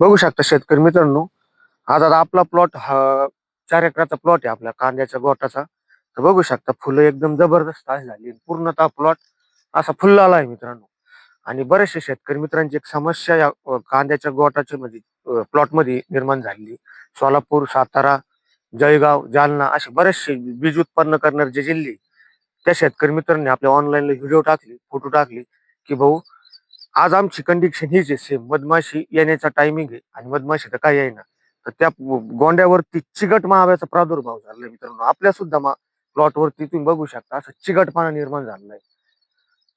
बघू शकता शेतकरी मित्रांनो. आज आता आपला प्लॉट हा 4 एकराचा प्लॉट आहे आपल्या कांद्याच्या गोटाचा. तर बघू शकता फुलं एकदम जबरदस्त अशी झाली. पूर्णतः प्लॉट असा फुललेला आहे मित्रांनो. आणि बरेचसे शेतकरी मित्रांची एक समस्या या कांद्याच्या गोटाच्या मध्ये प्लॉटमध्ये निर्माण झालेली. सोलापूर, सातारा, जळगाव, जालना असे बरेचसे बीज उत्पन्न करणारे जे जिल्हे, त्या शेतकरी मित्रांनी आपल्या ऑनलाईनला व्हिडिओ टाकले, फोटो टाकले, की भाऊ आज आमची कंडिशन हीच आहे सेम. मधमाशी येण्याचा टायमिंग आहे आणि मधमाशी तर काय येईना. तर त्या गोंड्यावरती चिकट माव्याचा प्रादुर्भाव झालाय मित्रांनो. आपल्या सुद्धा प्लॉटवरती तुम्ही बघू शकता असं चिकटपणा निर्माण झालेला आहे.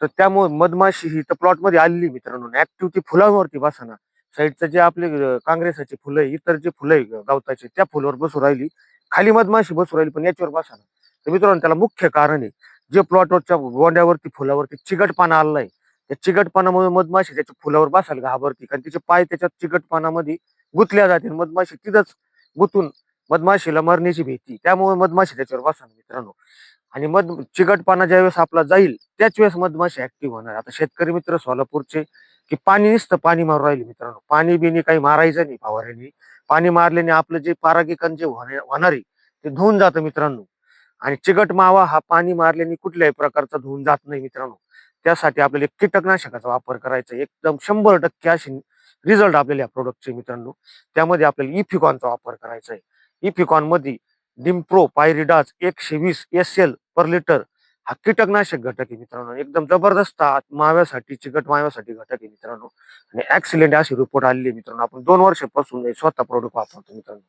तर त्यामुळे मधमाशी ही तर प्लॉटमध्ये आलेली मित्रांनो. ऍक्टिव्ह ती फुलांवरती बसना. साईडचं जे आपले काँग्रेसाची फुलं आहे, इतर जे फुलं आहे गवताची, त्या फुलावर बसू राहिली. खाली मधमाशी बसू राहिली पण याच्यावर बसना. तर मित्रांनो त्याला मुख्य कारण आहे, जे प्लॉटवरच्या गोंड्यावरती फुलावरती चिकटपणा आलेला आहे. त्या चिकटपणामुळे मधमाशी त्याच्या फुलावर बसायला घाबरते, कारण तिचे पाय त्याच्या चिकटपणामध्ये गुंतल्या जाते. मधमाशी तिथंच गुंतून मधमाशीला मरण्याची भीती. त्यामुळे मधमाशी त्याच्यावर बसणार मित्रांनो. आणि चिकटपणा ज्यावेळेस आपला जाईल त्याच वेळेस मधमाशी ऍक्टिव्ह होणार. आता शेतकरी मित्र सोलापूरचे, की पाणी नुसतं पाणी मारू राहिले मित्रांनो. पाणी बिनी काही मारायचं नाही फवाऱ्याने. पाणी मारल्याने आपलं जे परागीकरण जे होणार आहे ते धुवून जातं मित्रांनो. आणि चिकट मावा हा पाणी मारल्याने कुठल्याही प्रकारचा धुवून जात नाही मित्रांनो. त्यासाठी आपल्याला एक कीटकनाशकाचा वापर करायचा. एकदम 100% असे रिझल्ट आपल्याला या प्रोडक्टचे मित्रांनो. त्यामध्ये आपल्याला इफिकॉनचा वापर करायचा आहे. इफिकॉन मध्ये डिम्प्रो पायरिडाज 120 SL पर लिटर हा कीटकनाशक घटक आहे मित्रांनो. एकदम जबरदस्त माव्यासाठी, चिकट माव्यासाठी घटक आहे मित्रांनो. आणि ऍक्सिलेंट अशी रिपोर्ट आलेली आहे मित्रांनो. आपण 2 वर्षापासून हे स्वतः प्रोडक्ट वापरतो मित्रांनो.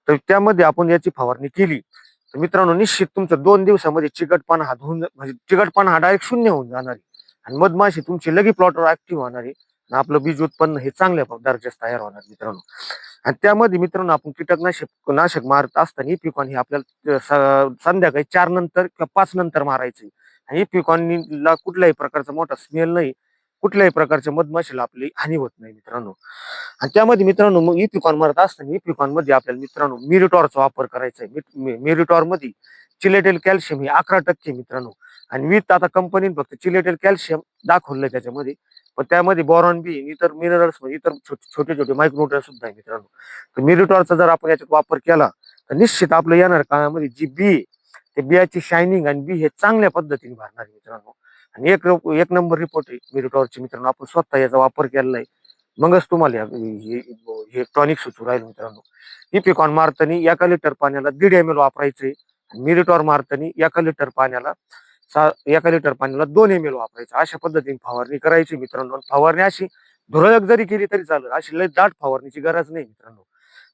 तर त्यामध्ये आपण याची फवारणी केली तर मित्रांनो निश्चित तुमचं 2 दिवसामध्ये चिकटपणा हा धुवून, म्हणजे चिकटपणा हा डायरेक्ट शून्य होऊन जाणार आहे. आणि मधमाशी तुमची लगी प्लॉटवर ऍक्टिव्ह होणार आहे. आणि आपलं बीज उत्पन्न हे चांगल्या दर्जाचं तयार होणार मित्रांनो. आणि त्यामध्ये मित्रांनो आपण नाशक मारत असताना इपिकॉन हे आपल्याला संध्याकाळी 4 नंतर किंवा 5 नंतर मारायचे. आणि इपिकॉनला कुठल्याही प्रकारचा मोठा स्मेल नाही, कुठल्याही प्रकारच्या मधमाशीला आपली हानी होत नाही मित्रांनो. आणि त्यामध्ये मित्रांनो मग इपिकॉन मारत असताना इपिकॉन मध्ये आपल्याला मित्रांनो मिरिटॉरचा वापर करायचा आहे. मिरिटॉर मध्ये चिलेटेल कॅल्शियम हे 11% मित्रांनो. आणि विथ आता कंपनीने फक्त चिलेटेल कॅल्शियम दाखवलंय त्याच्यामध्ये. पण त्यामध्ये बोरॉन बी, इतर मिनरल्स, म्हणजे इतर छोटे छोटे मायक्रोन्यूट्रन सुद्धा आहे मित्रांनो. तर मिरिटॉरचा जर आपण याच्यात वापर केला तर निश्चित आपलं येणार काळामध्ये जी बी आहे, ते बियाची शायनिंग आणि बी हे चांगल्या पद्धतीने भरणार आहे मित्रांनो. आणि एक नंबर रिपोर्ट आहे मिरिटॉरची मित्रांनो. आपण स्वतः याचा वापर केलेला आहे. मगच तुम्हाला हे टॉनिक सुचू राहील मित्रांनो. इपिकॉन मारतानी 1 लिटर पाण्याला 1.5 ml वापरायचे. मिरिटॉर मारतानी 1 लिटर पाण्याला 2 ml वापरायचं. अशा पद्धतीने फवारणी करायची मित्रांनो. फवारणी अशी धुरळक जरी केली तरी चालेल, अशी लय दाट फवारणीची गरज नाही मित्रांनो.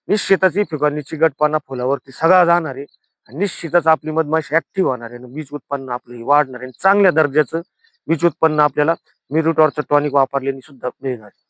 निश्चितच इपिकॉनची चिकटपणा फुलावरती सगळा जाणार आहे. आणि निश्चितच आपली मधमाशी ऍक्टिव्ह होणार आहे. बीज उत्पन्न आपलं वाढणार आहे. चांगल्या दर्जाचं बीज उत्पन्न आपल्याला मिरिटॉरचं टॉनिक वापरल्याने सुद्धा मिळणार आहे.